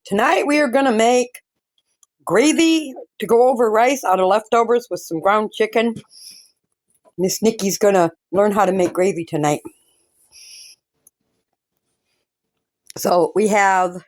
Tonight we are going to make gravy to go over rice out of leftovers with some ground chicken. Miss Nikki's going to learn how to make gravy tonight. So we have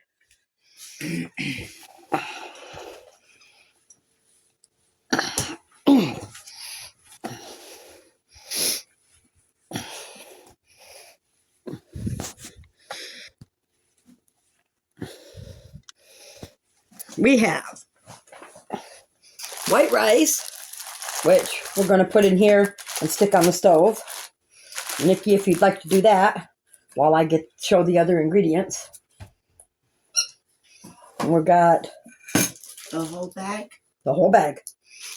white rice, which we're going to put in here and stick on the stove. Nikki, if you'd like to do that while I show the other ingredients. And we've got the whole bag. The whole bag.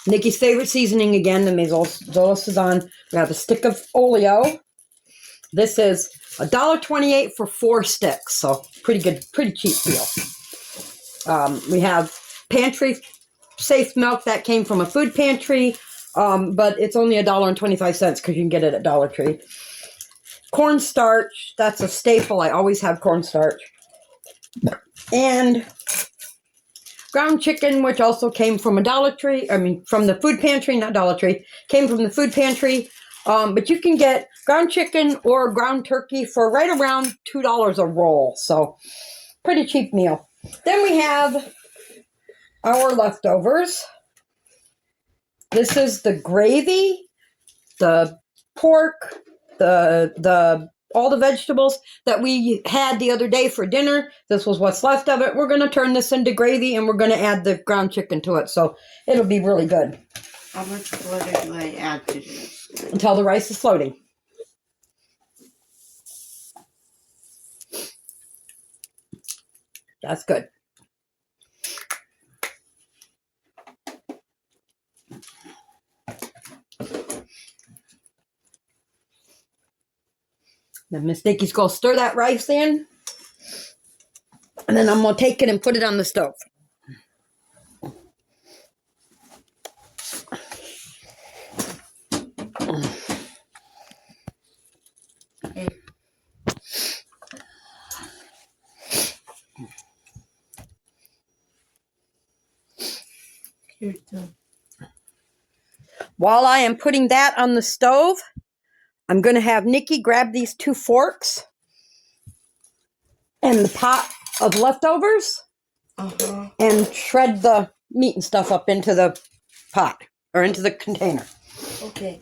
Nikki's favorite seasoning again, the Mazola Sazon. We have a stick of oleo. This is $1.28 for 4 sticks, so pretty good, pretty cheap deal. We have pantry safe milk that came from a food pantry, but it's only $1.25 because you can get it at Dollar Tree. Cornstarch, that's a staple. I always have cornstarch. And ground chicken, which also came from from the food pantry, not Dollar Tree, came from the food pantry. But you can get ground chicken or ground turkey for right around $2 a roll. So pretty cheap meal. Then we have our leftovers. This is the gravy, the pork, all the vegetables that we had the other day for dinner. This was what's left of it. We're going to turn this into gravy and we're going to add the ground chicken to it. So it'll be really good. How much water do I add to this? Until the rice is floating. That's good. Then Miss Nikki's going to stir that rice in. And then I'm going to take it and put it on the stove. Okay. Here's the... While I am putting that on the stove, I'm going to have Nikki grab these 2 forks and the pot of leftovers and shred the meat and stuff up into the pot or into the container. Okay.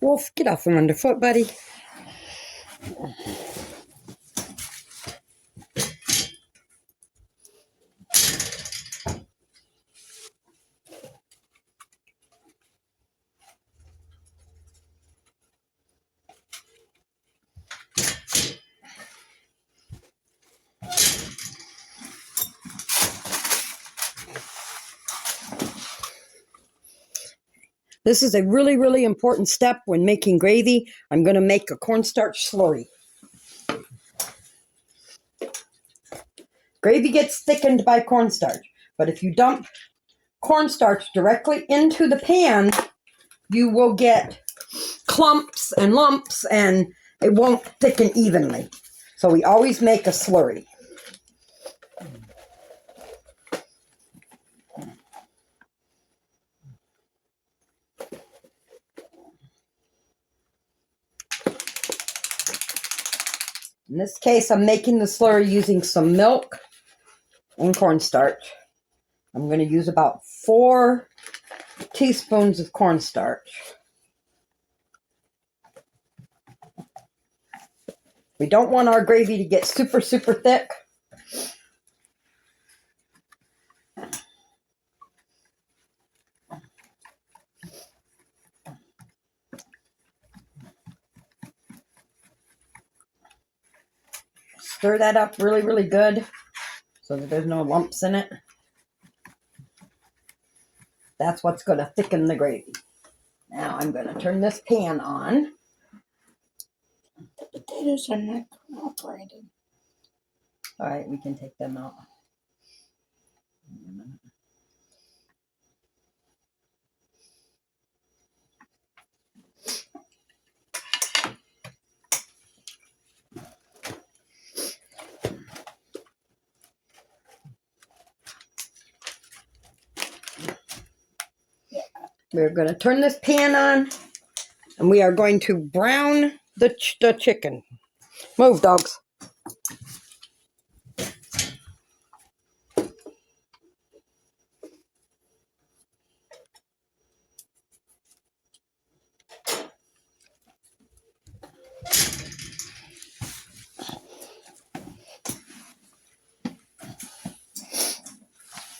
Wolf, get off from underfoot, buddy. This is a really, really important step when making gravy. I'm going to make a cornstarch slurry. Gravy gets thickened by cornstarch, but if you dump cornstarch directly into the pan, you will get clumps and lumps and it won't thicken evenly. So we always make a slurry. In this case, I'm making the slurry using some milk and cornstarch. I'm going to use about 4 teaspoons of cornstarch. We don't want our gravy to get super, super thick. Stir that up really, really good so that there's no lumps in it. That's what's going to thicken the gravy. Now I'm going to turn this pan on. The potatoes are not cooperating. All right, we can take them out. We're going to turn this pan on, and we are going to brown the chicken. Move, dogs.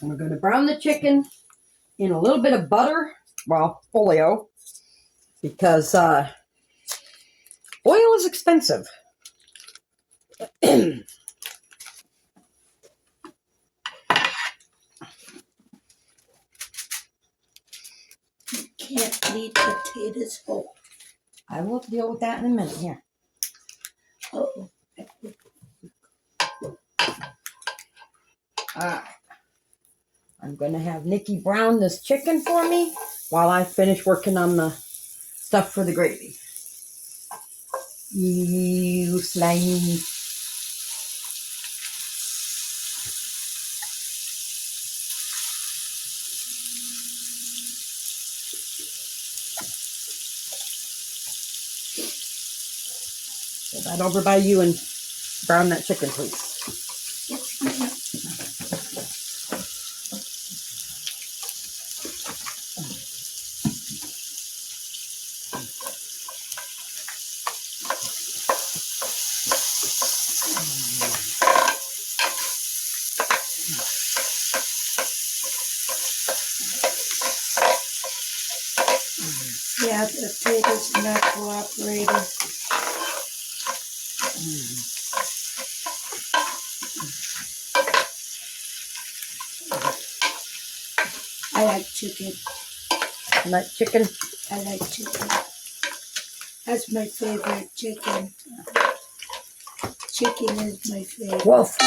And we're going to brown the chicken in a little bit of butter, well, oleo, because oil is expensive. Can't eat potatoes whole. I will deal with that in a minute. Here. Oh. All right. I'm going to have Nikki brown this chicken for me while I finish working on the stuff for the gravy. You slimy. Get that over by you and brown that chicken, please. Yeah, the potatoes are not cooperating. I like chicken. You like chicken? I like chicken. That's my favorite chicken. Chicken is my favorite. Wolf.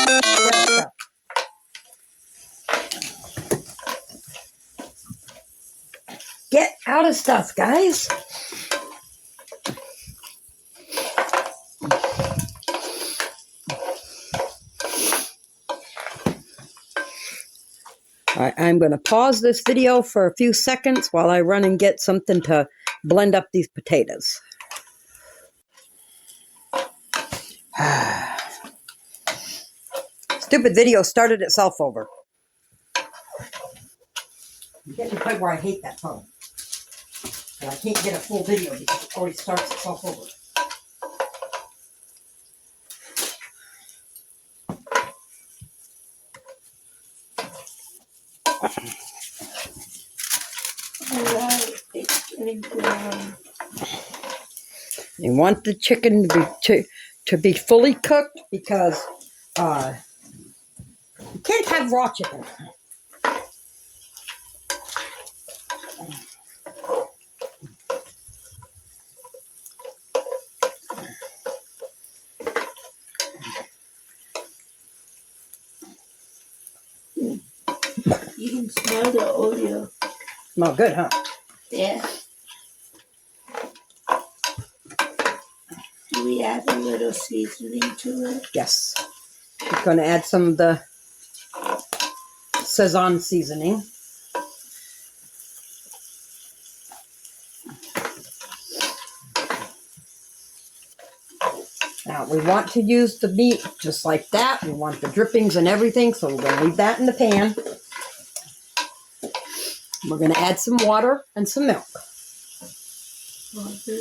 Get out of stuff, guys. All right, I'm going to pause this video for a few seconds while I run and get something to blend up these potatoes. Stupid video started itself over. I'm getting to the point where I hate that phone. And I can't get a full video because it always starts itself over. Alright, it's getting brown. You want the chicken to be fully cooked because you can't have raw chicken. You can smell the oleo. Smell good, huh? Yeah. Do we add a little seasoning to it? Yes. Just going to add some of the Szechuan seasoning. Now, we want to use the meat just like that. We want the drippings and everything, so we're going to leave that in the pan. We're going to add some water and some milk. Water.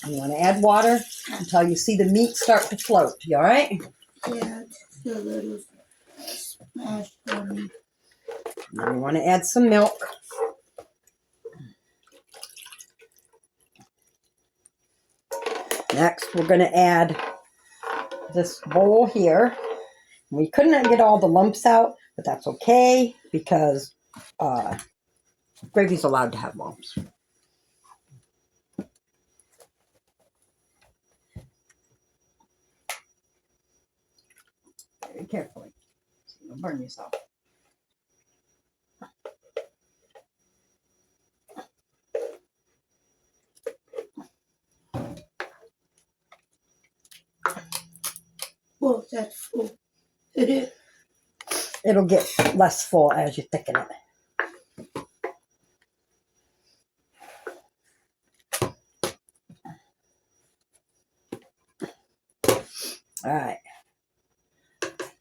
You want to add water until you see the meat start to float. You all right? Yeah, just a little smash for me. Now you want to add some milk. Next, we're going to add this bowl here. We couldn't get all the lumps out, but that's okay because gravy's allowed to have lumps. Very carefully, so you don't burn yourself. Whoa, that's full. It'll get less full as you thicken it. All right.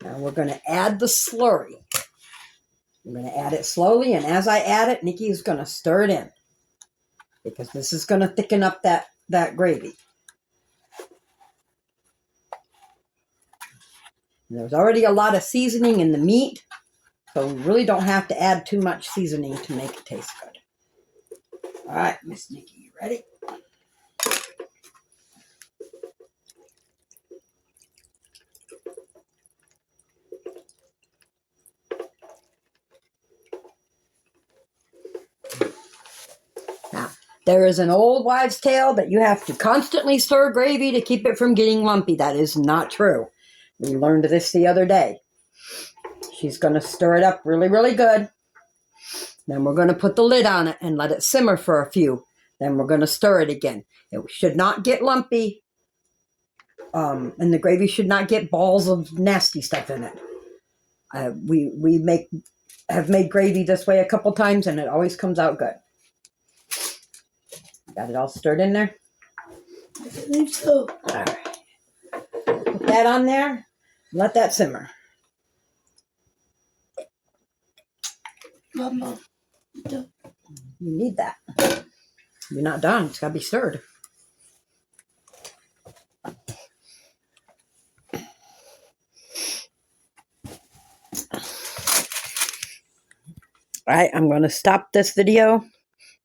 Now we're going to add the slurry. I'm going to add it slowly, and as I add it, Nikki is going to stir it in because this is going to thicken up that gravy. And there's already a lot of seasoning in the meat, so we really don't have to add too much seasoning to make it taste good. All right, Miss Nikki, you ready? Now, there is an old wives' tale that you have to constantly stir gravy to keep it from getting lumpy. That is not true. We learned this the other day. She's going to stir it up really, really good. Then we're going to put the lid on it and let it simmer for a few. Then we're going to stir it again. It should not get lumpy. And the gravy should not get balls of nasty stuff in it. We have made gravy this way a couple times, and it always comes out good. Got it all stirred in there? I believe so. All right. Put that on there. Let that simmer. Mama. You need that. You're not done. It's got to be stirred. All right, I'm going to stop this video.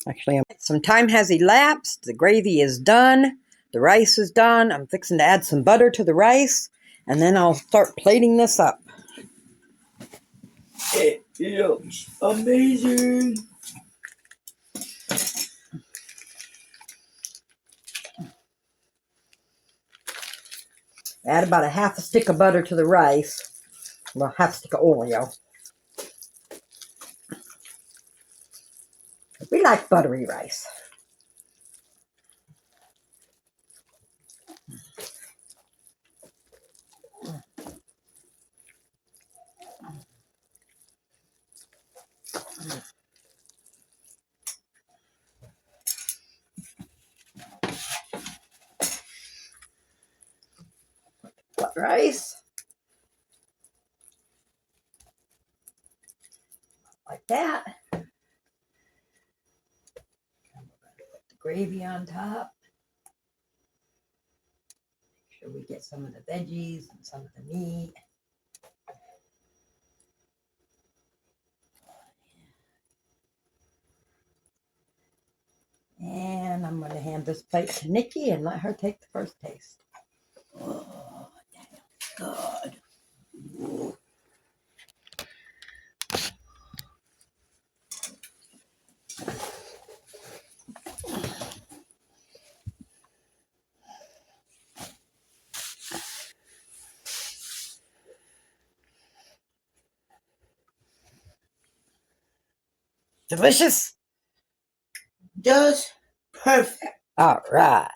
Actually, some time has elapsed. The gravy is done. The rice is done. I'm fixing to add some butter to the rice, and then I'll start plating this up. It looks amazing. Add about a half a stick of butter to the rice. Well, half a stick of Oreo. We like buttery rice. Rice. Like that. Put the gravy on top. Make sure we get some of the veggies and some of the meat. And I'm going to hand this plate to Nikki and let her take the first taste. Oh, God. Delicious? Just perfect. All right.